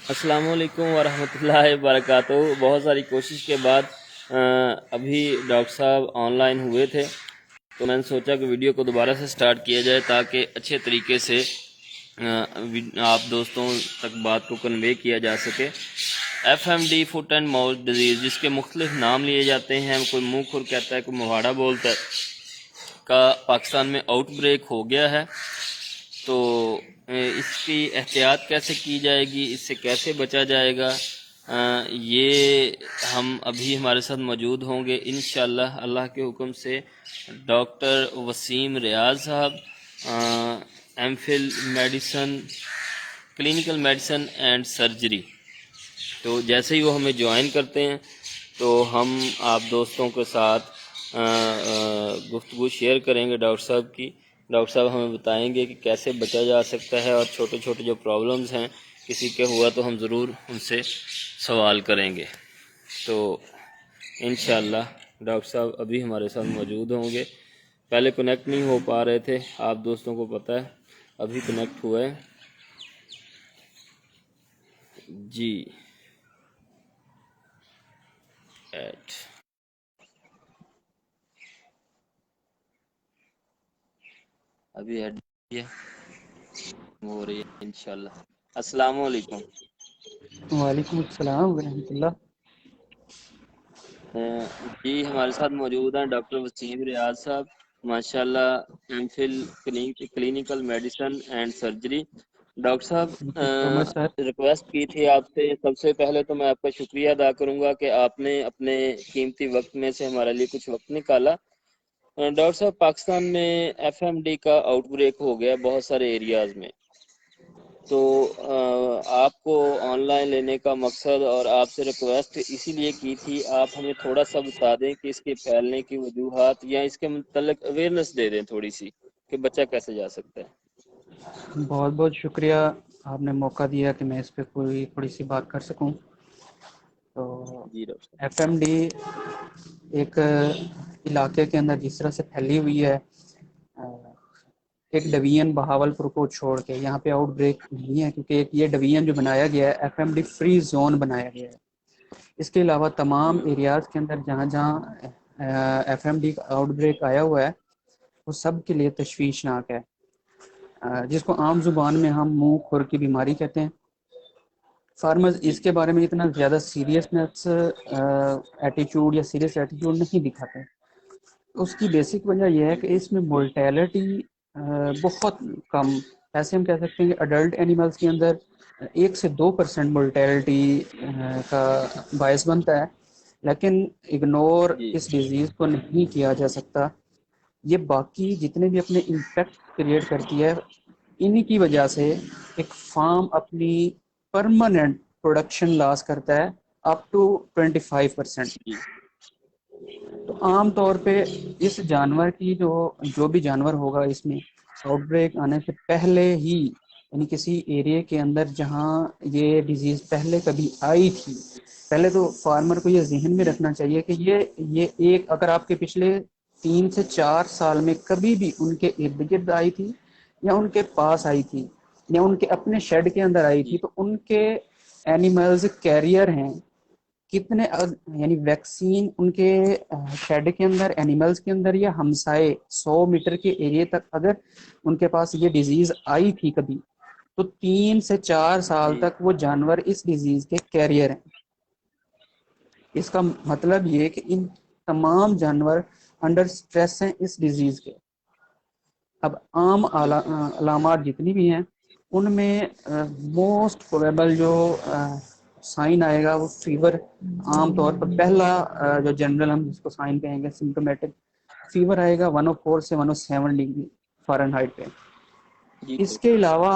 السلام علیکم ورحمۃ اللہ وبرکاتہ۔ بہت ساری کوشش کے بعد ابھی ڈاکٹر صاحب آن لائن ہوئے تھے، تو میں نے سوچا کہ ویڈیو کو دوبارہ سے سٹارٹ کیا جائے تاکہ اچھے طریقے سے آپ دوستوں تک بات کو کنوے کیا جا سکے۔ F M D foot and mouth disease, جس کے مختلف نام لیے جاتے ہیں، کوئی منہ کھر کہتا ہے، کوئی مواڑا بولتا ہے، کا پاکستان میں آؤٹ بریک ہو گیا ہے۔ تو اس کی احتیاط کیسے کی جائے گی، اس سے کیسے بچا جائے گا، یہ ہم ابھی ہمارے ساتھ موجود ہوں گے انشاءاللہ اللہ کے حکم سے ڈاکٹر وسیم ریاض صاحب، M Phil medicine, clinical medicine and surgery. تو جیسے ہی وہ ہمیں جوائن کرتے ہیں تو ہم آپ دوستوں کے ساتھ گفتگو شیئر کریں گے ڈاکٹر صاحب کی۔ ڈاکٹر صاحب ہمیں بتائیں گے کہ کیسے بچا جا سکتا ہے، اور چھوٹے چھوٹے جو پرابلمز ہیں کسی کے ہوا تو ہم ضرور ان سے سوال کریں گے۔ تو انشاءاللہ ڈاکٹر صاحب ابھی ہمارے ساتھ موجود ہوں گے۔ پہلے کنیکٹ نہیں ہو پا رہے تھے، آپ دوستوں کو پتہ ہے، ابھی کنیکٹ ہوئے جی۔ ابھی ایڈ ہو رہی ہے انشاءاللہ۔ السلام علیکم۔ وعلیکم السلام ورحمۃ اللہ۔ جی ہمارے ساتھ موجود ہیں ڈاکٹر وسیم ریاض صاحب، ماشاءاللہ M Phil clinical medicine and surgery. Doctor صاحب thank you so much sir. Request کی تھی آپ سے، سب سے پہلے تو میں آپ کا شکریہ ادا کروں گا کہ آپ نے اپنے قیمتی وقت میں سے ہمارے لیے کچھ وقت نکالا۔ ڈاکٹر صاحب پاکستان میں ایف ایم ڈی کا آؤٹ بریک ہو گیا بہت سارے ایریاز میں، تو آپ کو آن لائن لینے کا مقصد اور آپ سے ریکویسٹ اسی لیے کی تھی، آپ ہمیں تھوڑا سا بتا دیں کہ اس کے پھیلنے کی وجوہات یا اس کے متعلق اویئرنیس دے دیں تھوڑی سی کہ بچہ کیسے جا سکتا ہے۔ بہت بہت شکریہ، آپ نے موقع دیا کہ میں اس پہ تھوڑی سی بات کر سکوں۔ تو جی ڈاکٹر صاحب۔ ایف ایم ڈی ایک علاقے کے اندر جس طرح سے پھیلی ہوئی ہے، ایک ڈویژن بہاولپور کو چھوڑ کے یہاں پہ آؤٹ بریک نہیں ہے، کیونکہ ایک یہ ڈویژن جو بنایا گیا ہے F M D free zone بنایا گیا ہے۔ اس کے علاوہ تمام جی ایریاز کے اندر جہاں جہاں ایف ایم ڈی کا آؤٹ بریک آیا ہوا ہے وہ سب کے لیے تشویشناک ہے، جس کو عام زبان میں ہم منہ کھر کی بیماری کہتے ہیں۔ فارمرز جی اس کے بارے میں اتنا زیادہ سیریسنس ایٹیچیوڈ یا سیریس ایٹیچیوڈ نہیں دکھاتے۔ اس کی بیسک وجہ یہ ہے جی کہ اس میں مورٹیلٹی بہت کم، ایسے ہم کہہ سکتے ہیں کہ اڈلٹ اینیملز کے اندر 1 سے 2% مورٹیلٹی کا باعث بنتا ہے، لیکن اگنور جی اس ڈیزیز کو نہیں کیا جا سکتا۔ یہ باقی جتنے بھی اپنے امپیکٹ کریٹ کرتی ہے، انہی کی وجہ سے ایک فارم اپنی پرماننٹ پروڈکشن لاس کرتا ہے اپ ٹو 25%۔ جی تو عام طور پہ اس جانور کی جو بھی جانور ہوگا اس میں آؤٹ بریک آنے سے پہلے ہی، یعنی کسی ایریا کے اندر جہاں یہ ڈیزیز پہلے کبھی آئی تھی، پہلے تو فارمر کو یہ ذہن میں جی رکھنا چاہیے کہ یہ ایک اگر آپ کے پچھلے 3 سے 4 سال میں کبھی بھی ان کے ارد گرد آئی تھی یا ان کے پاس آئی تھی یا ان کے اپنے شیڈ کے اندر آئی جی تھی، تو ان کے اینیملز کیریئر ہیں کتنے، یعنی ویکسین ان کے شیڈ کے اندر، اینیملز کے اندر یا ہمسائے 100 میٹر کے ایریا تک اگر ان کے پاس یہ ڈیزیز آئی تھی کبھی، تو 3 سے 4 سال جی تک وہ جانور اس ڈیزیز کے کیریئر ہیں۔ اس کا مطلب یہ کہ ان تمام جانور انڈر سٹریس ہیں اس ڈیزیز کے۔ اب عام جی علامات جتنی بھی ہیں ان میں موسٹ پروبیبل جو سائن آئے گا وہ فیور، عام طور پر پہلا جو جنرل ہم جس کو سائن کہیں گے سمپٹومیٹک فیور آئے گا 104 سے 107 ڈگری فارنہائٹ پہ۔ جی اس کے علاوہ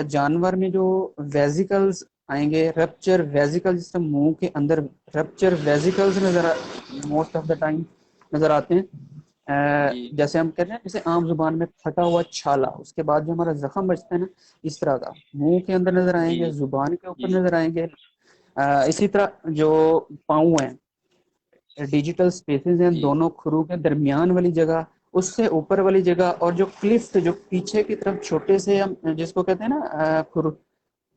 جانور میں جو ویزیکلز آئیں گے، رپچر ویزیکل، جس سے منہ کے اندر rupture vesicles most of the time نظر آتے ہیں۔ جی جیسے ہم کہتے ہیں جیسے عام زبان میں پھٹا ہوا چھالا، اس کے بعد جو ہمارا زخم بچتا ہے نا، اس طرح کا منہ کے اندر نظر آئیں جی گے، زبان کے اوپر جی نظر آئیں گے۔ اسی طرح جو پاؤں ہیں، ڈیجیٹل سپیسز ہیں جی دونوں کھرو کے درمیان والی جگہ، اس سے اوپر والی جگہ، اور جو کلفٹ جو پیچھے کی طرف چھوٹے سے ہم جس کو کہتے ہیں نا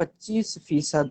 25%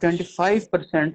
25%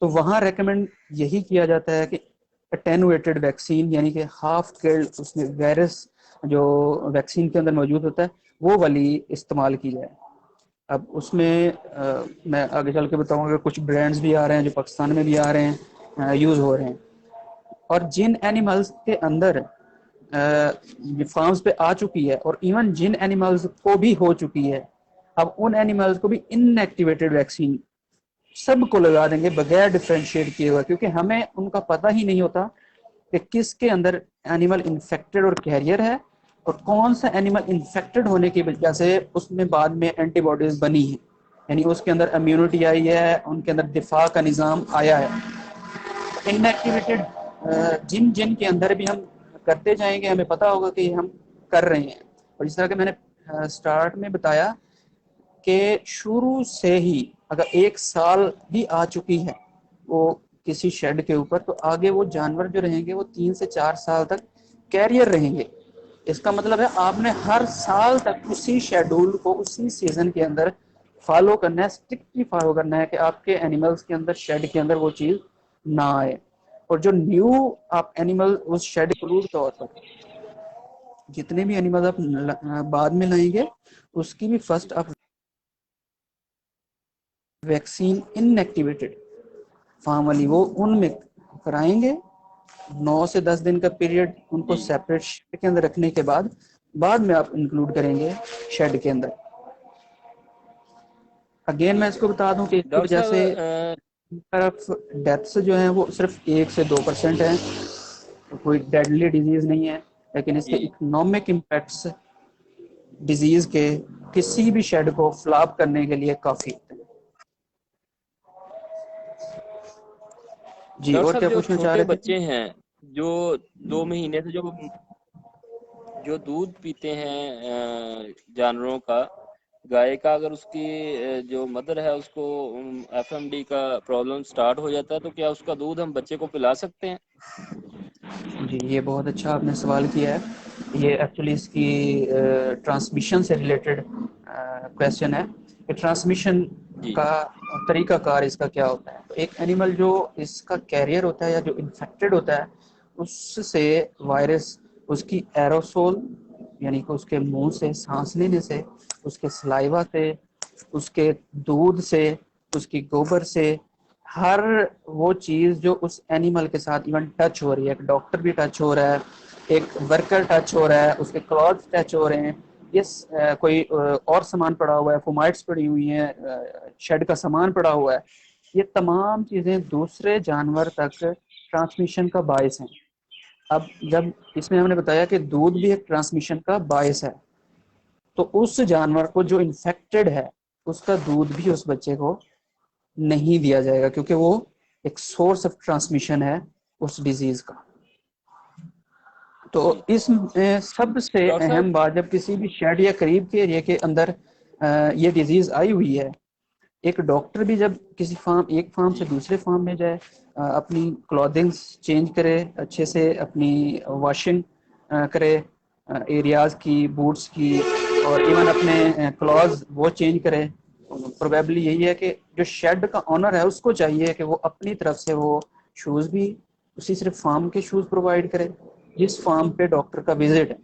تو وہاں ریکمینڈ یہی کیا جاتا ہے کہ اٹینویٹڈ ویکسین، یعنی کہ ہاف کلڈ اس میں وائرس جو ویکسین کے اندر موجود ہوتا ہے وہ والی استعمال کی جائے۔ اب اس میں میں آگے چل کے بتاؤں گا کہ کچھ برانڈز بھی آ رہے ہیں جو پاکستان میں بھی آ رہے ہیں، یوز ہو رہے ہیں، اور جن اینیملز کے اندر فارمز پہ آ چکی ہے اور ایون جن اینیملز کو بھی ہو چکی ہے، اب ان اینیملز کو بھی ان ایکٹیویٹڈ ویکسین سب کو لگا دیں گے بغیر ڈفرینشیٹ کیے ہوئے، کیونکہ ہمیں ان کا پتہ ہی نہیں ہوتا کہ کس کے اندر اینیمل انفیکٹڈ اور کیریئر ہے، اور کون سا اینیمل انفیکٹڈ ہونے کی وجہ سے اس میں بعد میں اینٹی باڈیز بنی ہیں، یعنی اس کے اندر امیونٹی آئی ہے، ان کے اندر دفاع کا نظام آیا ہے۔ ان ایکٹیویٹڈ جن کے اندر بھی ہم کرتے جائیں گے ہمیں پتہ ہوگا کہ ہم کر رہے ہیں۔ اور جس طرح کہ میں نے سٹارٹ میں بتایا کہ شروع سے ہی اگر 1 سال بھی آ چکی ہے وہ کسی شیڈ کے اوپر، تو آگے وہ جانور جو رہیں گے وہ 3 سے 4 سال تک کیریئر رہیں گے۔ اس کا مطلب ہے آپ نے ہر سال تک اسی شیڈول کو اسی سیزن کے اندر فالو کرنا ہے، اسٹرکٹلی فالو کرنا ہے کہ آپ کے اینیملز کے اندر، شیڈ کے اندر وہ چیز نہ آئے۔ اور جو نیو آپ اینیمل اس شیڈ کلوڈ طور پر جتنے بھی اینیمل آپ بعد میں لائیں گے اس کی بھی فرسٹ آپ ویکسین ان ایکٹیویٹڈ فارم والی وہ ان میں کرائیں گے۔ 9 سے 10 دن کا پیریڈ ان کو جی سیپریٹ شیڈ کے اندر رکھنے کے بعد میں آپ انکلوڈ کریں گے شیڈ کے اندر۔ اگین میں ٹھیک اس ہے کو بتا دوں کہ اس کی ڈاکٹر وجہ سے صاحب۔ طرف ڈیتھس جو ہیں وہ صرف 1 سے 2% ہیں، کوئی ڈیڈلی ڈیزیز نہیں ہے، لیکن اس کے جی اکنامک امپیکٹس ڈیزیز کے کسی بھی شیڈ کو فلاپ کرنے کے لیے کافی ہوتے ہیں۔ جی، ڈاکٹر اور صاحب، کیا جو پوچھنا چاہ چھوٹے رہے تھے؟ بچے ہیں جو 2 مہینے سے جو دودھ پیتے ہیں جانوروں کا، گائے کا، اگر اس کی جو مدر ہے اس کو FMD کا پرابلم سٹارٹ ہو جاتا ہے تو کیا اس کا دودھ ہم بچے کو پلا سکتے ہیں؟ جی، یہ بہت اچھا آپ نے سوال کیا ہے۔ یہ ایکچولی اس کی ٹرانسمیشن سے ریلیٹڈ کویشچن ہے کہ ٹرانسمیشن جی کا طریقہ کار اس کا کیا ہوتا ہے۔ تو ایک اینیمل جو اس کا کیریئر ہوتا ہے یا جو انفیکٹڈ ہوتا ہے، اس سے وائرس اس کی ایروسول، یعنی کہ اس کے منہ سے سانس لینے سے، اس کے سلائیوا سے، اس کے دودھ سے، اس کی گوبر سے، ہر وہ چیز جو اس اینیمل کے ساتھ ایون ٹچ ہو رہی ہے، ایک ڈاکٹر بھی ٹچ ہو رہا ہے، ایک ورکر ٹچ ہو رہا ہے، اس کے کلاتھس ٹچ ہو رہے ہیں، یس کوئی اور سامان پڑا ہوا ہے، فومائٹس پڑی ہوئی ہیں، شیڈ کا سامان پڑا ہوا ہے، یہ تمام چیزیں دوسرے جانور تک ٹرانسمیشن کا باعث ہیں۔ اب جب اس میں ہم نے بتایا کہ دودھ بھی ایک ٹرانسمیشن کا باعث ہے، تو اس جانور کو جو انفیکٹڈ ہے اس کا دودھ بھی اس بچے کو نہیں دیا جائے گا، کیونکہ وہ ایک سورس آف ٹرانسمیشن ہے اس ڈیزیز کا۔ تو جی اس میں سب سے ڈاکٹر صاحب۔ اہم بات، جب کسی بھی شیڈ یا قریب کے ایریا کے اندر یہ ڈیزیز آئی ہوئی ہے، ایک ڈاکٹر بھی جب کسی ایک فارم سے جی دوسرے فارم میں جائے، اپنی کلودنگز چینج کرے، اچھے سے اپنی واشنگ کرے ایریاز کی، بوٹس کی، اور ایون اپنے کلوز وہ چینج کرے، پروبیبلی یہی ہے کہ جو شیڈ کا آنر ہے اس کو چاہیے کہ وہ اپنی طرف سے وہ شوز بھی اسی صرف فارم کے شوز پرووائڈ کرے جس فارم پہ ڈاکٹر کا وزٹ ہے۔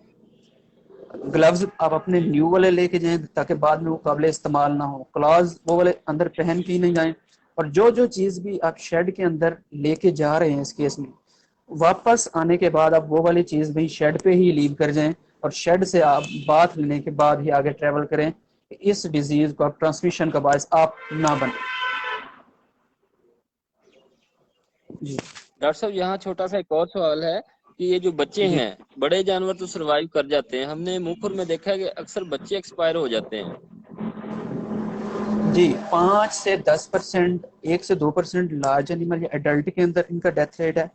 گلوز آپ اپنے نیو والے لے کے جائیں تاکہ بعد میں وہ قابل استعمال نہ ہو، کلاز وہ والے اندر پہن کے ہی نہیں جائیں، اور جو چیز بھی آپ شیڈ کے اندر لے کے جا رہے ہیں اس کیس میں، واپس آنے کے بعد آپ وہ والی چیز بھی شیڈ پہ ہی لیو کر جائیں، اور شیڈ سے آپ باتھ لینے کے بعد ہی آگے ٹریول کریں، اس ڈیزیز کو آپ ٹرانسمیشن کا باعث آپ نہ بنیں۔ جی ڈاکٹر صاحب، یہاں چھوٹا سا ایک اور سوال ہے کہ یہ جو بچے جی ہیں، بڑے جانور تو سروائیو کر جاتے ہیں، ہم نے منہ پور میں دیکھا ہے کہ اکثر بچے ایکسپائر ہو جاتے ہیں۔ جی، 5 سے 10%، 1 سے 2% لارج اینیمل یا ایڈلٹ کے اندر ان کا ڈیتھ ریٹ ہے،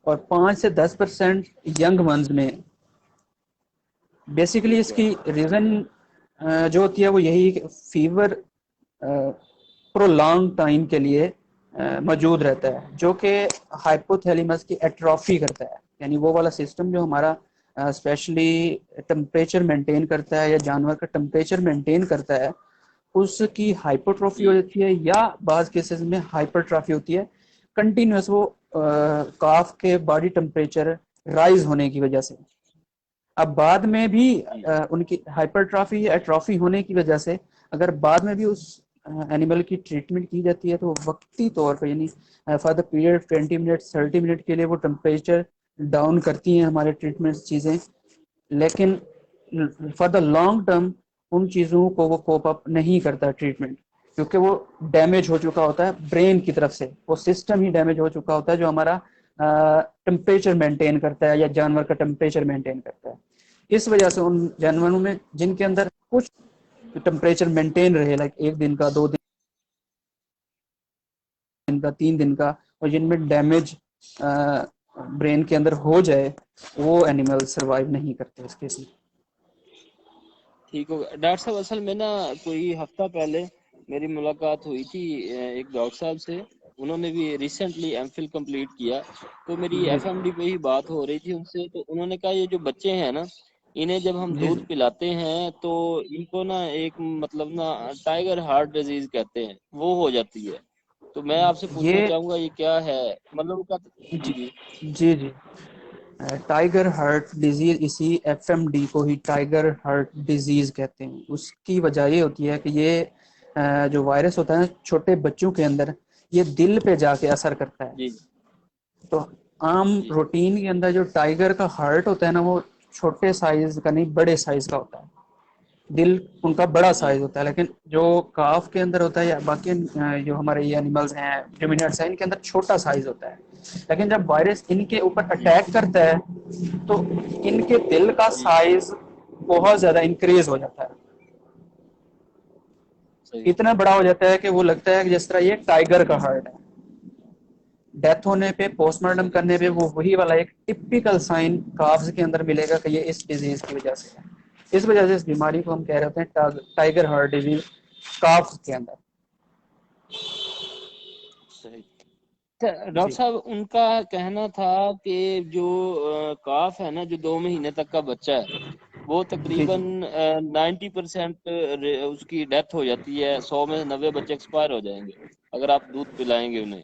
اور 5 سے 10% ینگ ونز میں۔ بیسیکلی ٹھیک اس ہے کی ریزن جو ہوتی ہے وہ یہی کہ فیور پرولانگ ٹائم کے لیے موجود رہتا ہے، جو کہ ہائپوتھیلیمس کی ایٹروفی کرتا ہے، یعنی وہ والا سسٹم جو ہمارا اسپیشلی ٹمپریچر مینٹین کرتا ہے یا جانور کا ٹمپریچر مینٹین کرتا ہے، اس کی ہائپرٹروفی ہو جی جاتی ہے، یا بعض کیسز میں ہائپرٹرافی ہوتی ہے، کنٹینیوس وہ کاف کے باڈی ٹمپریچر رائز ہونے کی وجہ سے. اب بعد میں بھی جی ان کی ہائپر ٹرافی یا ایٹرافی ہونے کی وجہ سے اگر بعد میں بھی اس اینیمل کی ٹریٹمنٹ کی جاتی ہے تو وقتی طور پہ یعنی for the period 20 minute 30 minute کے لیے وہ ٹمپریچر ڈاؤن کرتی ہیں ہمارے ٹریٹمنٹ چیزیں, لیکن فار دا لانگ ٹرم ان چیزوں کو وہ کوپ اپ نہیں کرتا ٹریٹمنٹ, کیونکہ وہ ڈیمیج ہو چکا ہوتا ہے برین کی طرف سے, وہ سسٹم ہی ڈیمیج ہو چکا ہوتا ہے جو ہمارا ٹمپریچر مینٹین کرتا ہے یا جانور کا ٹمپریچر مینٹین کرتا ہے. اس وجہ سے ان جانوروں میں جن کے اندر کچھ ٹمپریچر مینٹین رہے, لائک 1 دن کا 2 دن کا 3 دن کا, اور جن میں ڈیمیج برین کے اندر ہو جائے, وہ اینیمل سروائیو نہیں کرتے اس کیس میں. ٹھیک ہوگا ڈاکٹر صاحب. اصل میں نا کوئی ہفتہ پہلے میری ملاقات ہوئی تھی ایک ڈاکٹر صاحب سے, انہوں نے بھی ریسنٹلی ایم فل کمپلیٹ کیا, تو میری جی ایف ایم ڈی پہ ہی بات ہو رہی تھی ان سے, تو انہوں نے کہا یہ جو بچے ہیں نا انہیں جب ہم جی دودھ پلاتے ہیں تو ان کو نا ایک مطلب نا ٹائیگر ہارٹ ڈیزیز کہتے ہیں, وہ ہو جاتی ہے. تو میں آپ سے پوچھنا یہ چاہوں گا یہ کیا ہے مطلب جی جی جی جی جی ٹائیگر ہارٹ ڈیزیز, اسی ایف ایم ڈی کو ہی ٹائیگر ہارٹ ڈیزیز کہتے ہیں. اس کی وجہ یہ ہوتی ہے کہ یہ جو وائرس ہوتا ہے چھوٹے بچوں کے اندر, یہ دل پہ جا کے اثر کرتا ہے. جی تو عام جی روٹین کے اندر جو ٹائیگر کا ہارٹ ہوتا ہے نا, وہ چھوٹے سائز کا نہیں بڑے سائز کا ہوتا ہے, دل ان کا بڑا جی سائز ہوتا ہے. لیکن جو کاف کے اندر ہوتا ہے یا باقی جو ہمارے یہ اینیملز ہیں ڈومینٹس ہیں, ان کے اندر چھوٹا سائز ہوتا ہے. لیکن جب وائرس ان کے اوپر جی اٹیک کرتا ہے تو ان کے دل کا جی سائز بہت زیادہ انکریز ہو جاتا ہے, صحیح اتنا بڑا ہو جاتا ہے کہ وہ لگتا ہے کہ جس طرح یہ ٹائیگر کا ہارٹ ہے. ڈیتھ ہونے پہ پوسٹ مارٹم صحیح کرنے پہ صحیح وہ وہی والا ایک ٹپیکل سائن کافز کے اندر ملے گا کہ یہ اس ڈیزیز کی وجہ سے ہے. اس وجہ سے اس بیماری کو ہم کہہ رہے ہوتے ہیں ٹائیگر ہارٹ ڈیزیز کافز کے اندر. صحیح. ڈاکٹر جی صاحب ان کا کہنا تھا کہ جو کاف ہے نا, جو 2 مہینے تک کا بچہ ہے, وہ جی تقریباً 90% اس کی ڈیتھ ہو جاتی ہے, 100 میں 90 بچے ایکسپائر ہو جائیں گے اگر آپ دودھ پلائیں گے انہیں.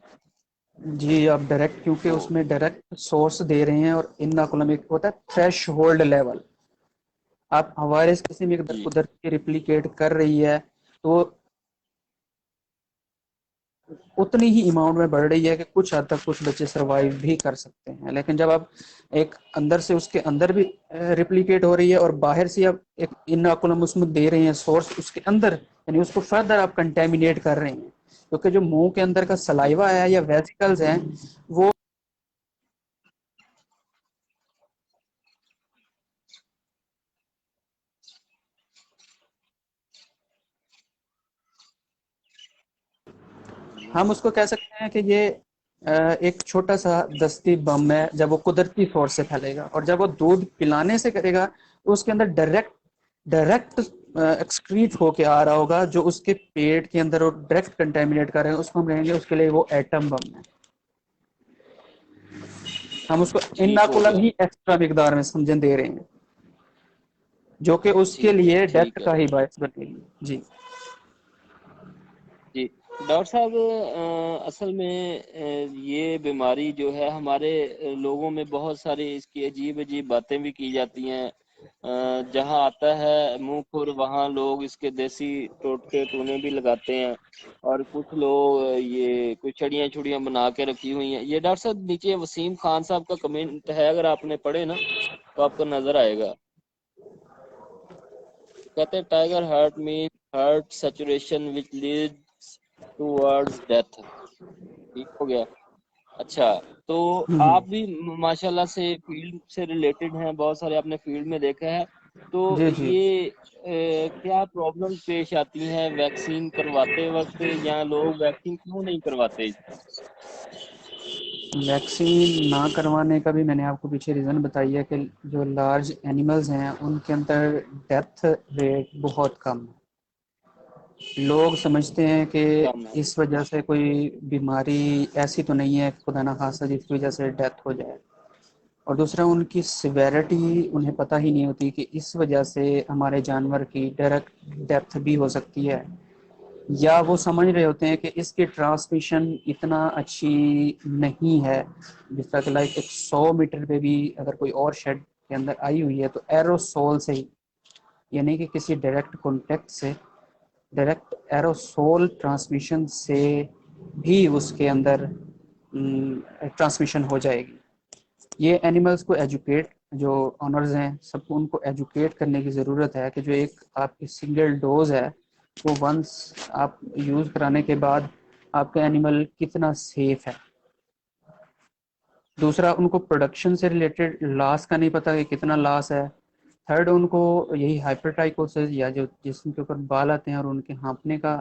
جی آپ ڈائریکٹ, کیونکہ تو اس میں ڈائریکٹ سورس دے رہے ہیں, اور اناکولمک ہوتا ہے تھریش ہولڈ لیول. آپ وائرس کسی بھی جی قدرت ریپلیکیٹ کر رہی ہے تو اتنی ہی اماؤنٹ میں بڑھ رہی ہے کہ کچھ حد تک کچھ بچے سروائیو بھی کر سکتے ہیں. لیکن جب آپ ایک اندر سے اس کے اندر بھی ریپلیکیٹ ہو رہی ہے اور باہر سے آپ ایک اناکولم اس میں دے رہے ہیں سورس اس کے اندر, یعنی اس کو فردر آپ کنٹامینیٹ کر رہے ہیں, کیونکہ جو منہ کے اندر کا سلائیوا ہے یا ویسیکلز ہیں وہ ہم اس کو کہہ سکتے ہیں کہ یہ ایک چھوٹا سا دستی بم ہے جب وہ قدرتی فورس سے پھیلے گا, اور جب وہ دودھ پلانے سے کرے گا تو اس کے اندر ڈائریکٹ ایکسکریٹ ہو کے آ رہا ہوگا, جو اس کے پیٹ کے اندر وہ ڈائریکٹ کنٹامنیٹ کر رہے ہیں, اس کو ہم کہیں گے اس کے لیے وہ ایٹم بم ہے. ہم اس کو ٹھیک ہو اناکولم گیا. ہی ایکسٹرا مقدار میں سمجھن دے رہے ہیں, جو کہ اس کے ٹھیک ہے لیے ڈیتھ ٹھیک ہے. کا ہی باعث بنے گی. جی جی ڈاکٹر صاحب, اصل میں یہ بیماری جو ہے ہمارے لوگوں میں بہت ساری اس کی عجیب عجیب باتیں بھی کی جاتی ہیں. جہاں آتا ہے منہ کھر وہاں لوگ اس کے دیسی ٹوٹکے ٹونے بھی لگاتے ہیں, اور کچھ لوگ یہ کوئی چڑیاں چڑیاں بنا کے رکھی ہوئی ہیں. یہ ڈاکٹر صاحب نیچے وسیم خان صاحب کا کمنٹ ہے, اگر آپ نے پڑھے نا تو آپ کو نظر آئے گا. کہتے ہیں ٹائیگر ہارٹ میں ہارٹ سچوریشن وچ لیڈ ٹوورڈز ڈیتھ. ٹھیک ہو گیا. اچھا تو آپ بھی ماشاء اللہ سے فیلڈ سے ریلیٹڈ ہیں, بہت سارے آپ نے فیلڈ میں دیکھا ہے, تو جی جی یہ کیا پرابلم پیش آتی ہیں ویکسین کرواتے وقت, یا لوگ ویکسین کیوں نہیں کرواتے؟ ویکسین نہ کروانے کا بھی میں نے آپ کو پیچھے ریزن بتائی ہے کہ جو لارج اینیملز ہیں ان کے اندر ڈیتھ ریٹ بہت کم ہے. لوگ سمجھتے ہیں کہ کم ہے. اس وجہ سے کوئی بیماری ایسی تو نہیں ہے خدا نخواستہ جس کی وجہ سے ڈیتھ ہو جائے, اور دوسرا ان کی سیویرٹی انہیں پتہ ہی نہیں ہوتی کہ اس وجہ سے ہمارے جانور کی ڈائریکٹ ڈیتھ بھی ہو سکتی ہے. یا وہ سمجھ رہے ہوتے ہیں کہ اس کی ٹرانسمیشن اتنا اچھی نہیں ہے، جس طرح کہ لائک ایک 100 میٹر پہ بھی اگر کوئی اور شیڈ کے اندر آئی ہوئی ہے تو ایروسول سے ہی، یعنی کہ کسی ڈائریکٹ کانٹیکٹ سے، ڈائریکٹ ایروسول ٹرانسمیشن سے بھی اس کے اندر ٹرانسمیشن ہو جائے گی۔ یہ اینیملز کو ایجوکیٹ، جو آنرز ہیں سب کو ان کو ایجوکیٹ کرنے کی ضرورت ہے کہ جو ایک آپ کی سنگل ڈوز ہے وہ ونس آپ یوز کرانے کے بعد آپ کا اینیمل کتنا سیف ہے۔ دوسرا، ان کو پروڈکشن سے ریلیٹڈ لاس کا نہیں پتہ کہ کتنا لاس ہے۔ تھرڈ، ان کو یہی ہائپرٹائکوسس یا جو جسم کے اوپر بال آتے ہیں اور ان کے ہانپنے کا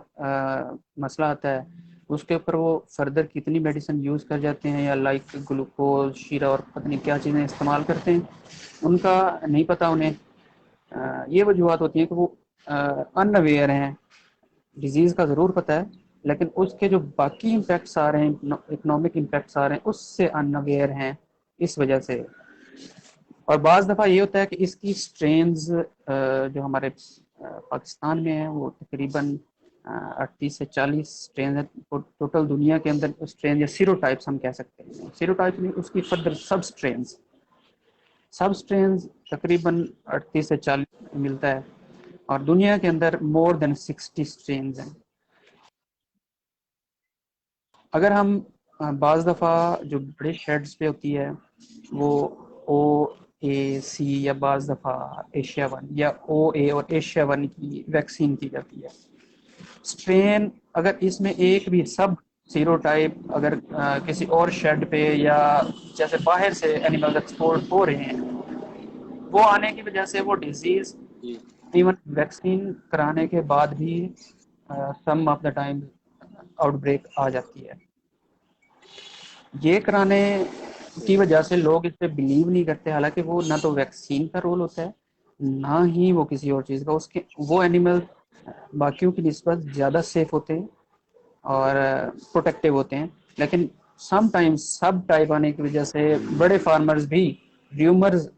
مسئلہ آتا ہے، اس کے اوپر وہ فردر کتنی میڈیسن یوز کر جاتے ہیں، یا لائک گلوکوز، شیرہ اور پتہ نہیں کیا چیزیں استعمال کرتے ہیں، ان کا نہیں پتہ انہیں۔ یہ وجوہات ہوتی ہیں کہ وہ ان اویئر ہیں، ڈیزیز کا ضرور پتہ ہے لیکن اس کے جو باقی امپیکٹس آ رہے ہیں، اکنامک امپیکٹس آ رہے ہیں، اس سے ان اویئر ہیں اس وجہ سے۔ اور بعض دفعہ یہ ہوتا ہے کہ اس کی سٹرینز جو ہمارے پاکستان میں ہیں وہ تقریباً 38 سے 40 سٹرینز ہیں ٹوٹل دنیا کے اندر۔ سٹرین یا سیرو ٹائپس ہم کہہ سکتے ہیں، سیرو ٹائپ میں اس کی فردر سب سٹرینز تقریباً 38 سے 40 ملتا ہے، اور دنیا کے اندر مور دین 60 سٹرینز ہیں۔ اگر ہم بعض دفعہ جو بڑے شیڈز پہ ہوتی ہے وہ او اے سی یا بعض دفعہ ایشیا ون یا او اے اور ایشیا ون کی ویکسین کی جاتی ہے۔ سٹرین اگر اس میں ایک بھی سب سیرو ٹائپ اگر کسی اور شیڈ پہ یا جیسے باہر سے اینیمل ایکسپورٹ ہو رہے ہیں، وہ آنے کی وجہ سے وہ ڈیزیز جی ایون ویکسین کرانے کے بعد بھی some of the time outbreak آ جاتی ہے۔ یہ کرانے کی وجہ سے لوگ اس پہ بلیو نہیں کرتے، حالانکہ وہ نہ تو ویکسین کا رول ہوتا ہے نہ ہی وہ کسی اور چیز کا۔ اس کے وہ اینیمل باقیوں کی نسبت زیادہ سیف ہوتے ہیں اور پروٹیکٹیو ہوتے ہیں، لیکن سم ٹائمز سب ٹائپ آنے کی وجہ سے بڑے فارمرز بھی ریومرز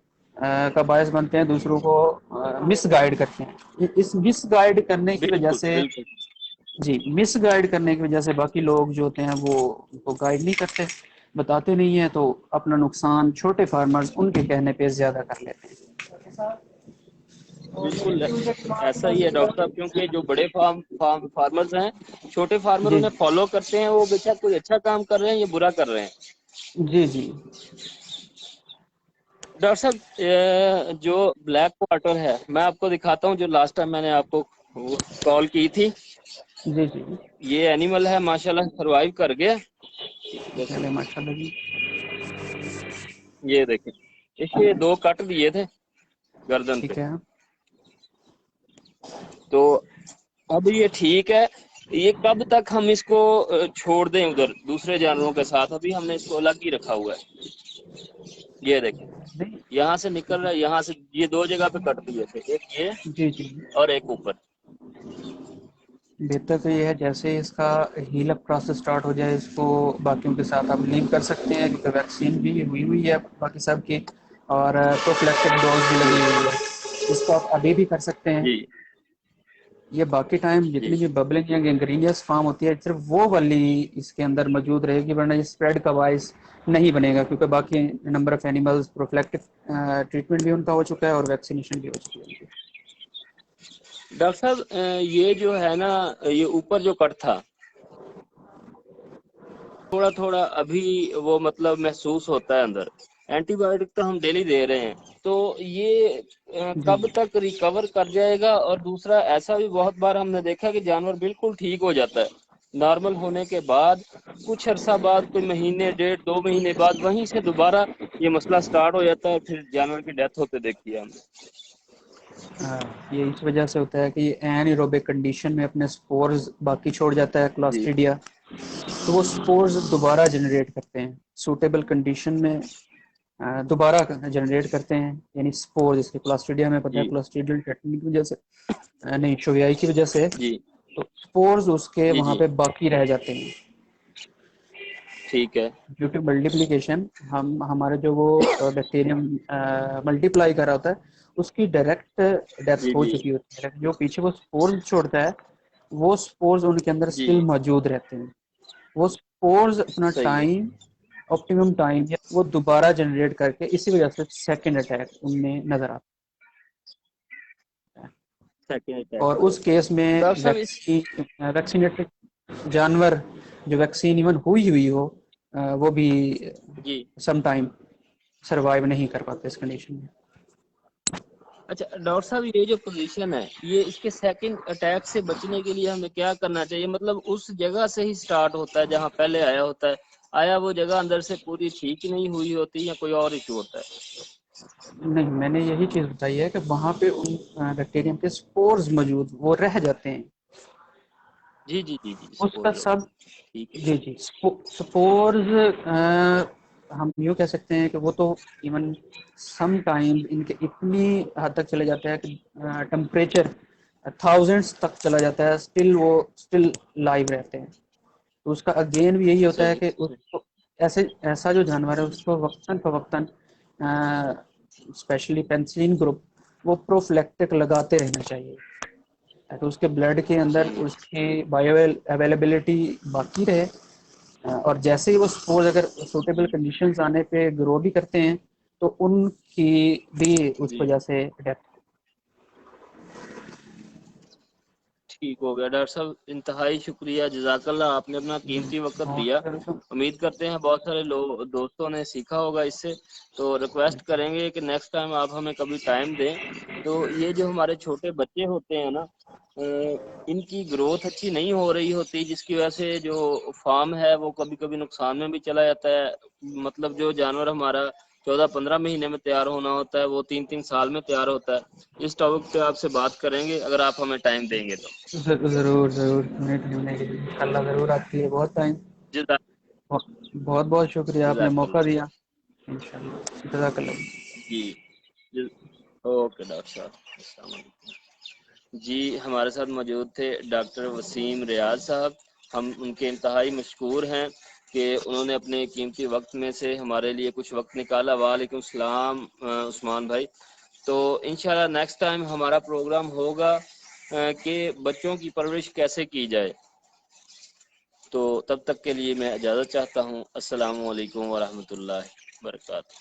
کا باعث بنتے ہیں، دوسروں کو مس گائیڈ کرتے ہیں۔ اس مس گائیڈ کرنے کی وجہ بالکل سے، بالکل جی، مس گائیڈ کرنے کی وجہ سے باقی لوگ جو ہوتے ہیں وہ ان کو گائیڈ نہیں کرتے، بتاتے نہیں ہیں، تو اپنا نقصان چھوٹے فارمرز ان کے کہنے پہ زیادہ کر لیتے ہیں۔ بالکل ایسا ہی ہے ڈاکٹر صاحب، کیونکہ جو بڑے فارمرز ہیں، چھوٹے فارمر جی انہیں فالو کرتے ہیں، وہ بیچا کوئی اچھا کام کر رہے ہیں یا برا کر رہے ہیں۔ جی جی ڈاکٹر صاحب جو بلیک واٹر ہے، میں آپ کو دکھاتا ہوں، جو لاسٹ ٹائم میں نے آپ کو کال کی تھی، جی جی یہ اینیمل ہے ماشاءاللہ سروائیو کر گیا۔ چلے ماشاء اللہ جی، یہ دیکھیں، اس کے 2 کٹ دیے تھے گردن پہ، ٹھیک ہے۔ تو اب یہ ٹھیک ہے۔ یہ کب تک ہم اس کو چھوڑ دیں ادھر دوسرے جانوروں کے ساتھ؟ ابھی ہم نے اس کو الگ ہی رکھا ہوا ہے، یہ دیکھیں نہیں، یہاں سے نکل رہا ہے، یہاں سے یہ 2 جگہ پہ کٹ دیے تھے، ایک یہ جی جی، اور ایک اوپر۔ بہتر تو یہ ہے جیسے اس کا ہیل اپ پروسیس سٹارٹ ہو جائے، اس کو باقیوں کے ساتھ آپ لنک کر سکتے ہیں، کیونکہ ویکسین بھی ہوئی ہے باقی سب کی، اور پروفلیکٹک ڈوز بھی جی لگی ہوئی ہے، اس کو آپ ابھی بھی کر سکتے ہیں۔ جی یہ باقی ٹائم جی جتنی بھی ببلنگ یا گینگرینیس فارم ہوتی ہے صرف وہ والی اس کے اندر موجود رہے گی، ورنہ یہ اسپریڈ کا باعث نہیں بنے گا، کیونکہ باقی نمبر آف اینیملز پروفلیکٹک ٹریٹمنٹ بھی ان کا ہو چکا ہے اور ویکسینیشن بھی ہو چکی ہے۔ ڈاکٹر صاحب یہ جو ہے نا، یہ اوپر جو کٹ تھا تھوڑا تھوڑا ابھی وہ مطلب محسوس ہوتا ہے اندر، اینٹی بایوٹک تو ہم ڈیلی دے رہے ہیں، تو یہ جی کب تک ریکور کر جائے گا؟ اور دوسرا، ایسا بھی بہت بار ہم نے دیکھا کہ جانور بالکل ٹھیک ہو جاتا ہے نارمل ہونے کے بعد، کچھ عرصہ بعد، کوئی مہینے 1.5-2 مہینے بعد وہیں سے دوبارہ یہ مسئلہ سٹارٹ ہو جاتا ہے، پھر جانور کی ڈیتھ ہوتے دیکھی ہے ہم نے۔ یہ اس وجہ سے ہوتا ہے کہ یہ این ایروبک کنڈیشن میں اپنے سپورز باقی چھوڑ جاتا ہے جی کلاسٹریڈیا، تو وہ سپورز دوبارہ جنریٹ کرتے ہیں سوٹیبل کنڈیشن میں، دوبارہ جنریٹ کرتے ہیں، یعنی سپورز اس کے کلاسٹریڈیا میں پتہ ہے جی کلاسٹریڈیل ٹیٹنی کی وجہ سے نہیں شویائی کی وجہ سے، جی تو سپورز اس کے جی وہاں جی پہ باقی رہ جاتے ہیں ٹھیک ہے ڈیو ٹو ملٹیپلیکیشن۔ ہمارے جو وہ بیکٹیریم ملٹیپلائی کر رہا ہوتا ہے اس کی ڈائریکٹ ڈیتھ جی ہو جی چکی ہوتی ہے، جو پیچھے وہ سپورز چھوڑتا ہے وہ سپورز ان کے اندر جی اسٹل موجود رہتے ہیں. وہ سپورز اپنا صحیح ہے. ٹائم آپٹیمم ٹائم وہ دوبارہ جنریٹ کر کے اسی وجہ سے سیکنڈ اٹیک ان میں نظر آتا ہے. سیکنڈ اٹیک اور ہو اس جاتا ہے. کیس میں ڈاکٹر صاحب اس ویکسینیٹڈ جانور جو ویکسین ایون ہوئی ہو وہ بھی جی سم ٹائم سروائیو نہیں کر پاتے اس کنڈیشن میں. اچھا ڈاکٹر صاحب یہ جو پوزیشن ہے یہ اس کے سیکنڈ اٹیک سے بچنے کے لیے ہمیں کیا کرنا چاہیے؟ مطلب اس جگہ سے ہی سٹارٹ ہوتا ہے جہاں پہلے آیا ہوتا ہے، آیا وہ جگہ اندر سے پوری ٹھیک نہیں ہوئی ہوتی یا کوئی اور ایشو ہوتا ہے؟ نہیں، میں نے یہی چیز بتائی ہے کہ وہاں پہ ان بیکٹیریم کے سپورز موجود وہ رہ جاتے ہیں. جی جی جی جی اس کا سپورٹ سب ٹھیک ہے. جی سپورز ہم یوں کہہ سکتے ہیں کہ وہ تو ایون سم ٹائم ان کے اتنی حد تک چلے جاتا ہے کہ ٹمپریچر تھاؤزینڈس تک چلا جاتا ہے، اسٹل لائیو رہتے ہیں. تو اس کا اگین بھی یہی ہوتا ہے صحیح کہ اس کو ایسا جو جانور ہے اس کو وقتاً فوقتاً اسپیشلی پینسلین گروپ وہ پروفلیکٹک لگاتے رہنا چاہیے تاکہ اس کے بلڈ کے اندر ٹھیک. اس کی بایو اویلیبلٹی باقی رہے. اور جیسے ہی وہ سپوز اگر سوٹیبل کنڈیشنز آنے پہ گرو بھی کرتے ہیں تو ان کی بھی اس جی وجہ سے ڈیتھ. ٹھیک ہو گیا ڈاکٹر صاحب، انتہائی شکریہ، جزاک اللہ، آپ نے اپنا قیمتی وقت دیا. امید کرتے ہیں بہت سارے لوگ دوستوں نے سیکھا ہوگا اس سے. تو ریکویسٹ کریں گے کہ نیکسٹ ٹائم آپ ہمیں کبھی ٹائم دیں. تو یہ جو ہمارے چھوٹے بچے ہوتے ہیں نا ان کی گروتھ اچھی نہیں ہو رہی ہوتی، جس کی وجہ سے جو فارم ہے وہ کبھی کبھی نقصان میں بھی چلا جاتا ہے. مطلب جو جانور ہمارا 14-15 مہینے میں تیار ہونا ہوتا ہے وہ 3 سال میں تیار ہوتا ہے. اس ٹاپک پہ آپ سے بات کریں گے اگر آپ ہمیں ٹائم دیں گے تو. ضرور انشاءاللہ ضرور. آپ کے لیے بہت ٹائم. جزاک بہت بہت شکریہ، آپ نے موقع اللہ. دیا. انشاءاللہ جزاک اللہ. جی اوکے ڈاکٹر صاحب، السلام علیکم. جی ہمارے ساتھ موجود تھے ڈاکٹر وسیم ریاض صاحب. ہم ان کے انتہائی مشکور ہیں کہ انہوں نے اپنے قیمتی وقت میں سے ہمارے لیے کچھ وقت نکالا. وعلیکم السلام عثمان بھائی. تو انشاءاللہ نیکسٹ ٹائم ہمارا پروگرام ہوگا کہ بچوں کی پرورش کیسے کی جائے. تو تب تک کے لیے میں اجازت چاہتا ہوں. السلام علیکم ورحمۃ اللہ وبرکاتہ.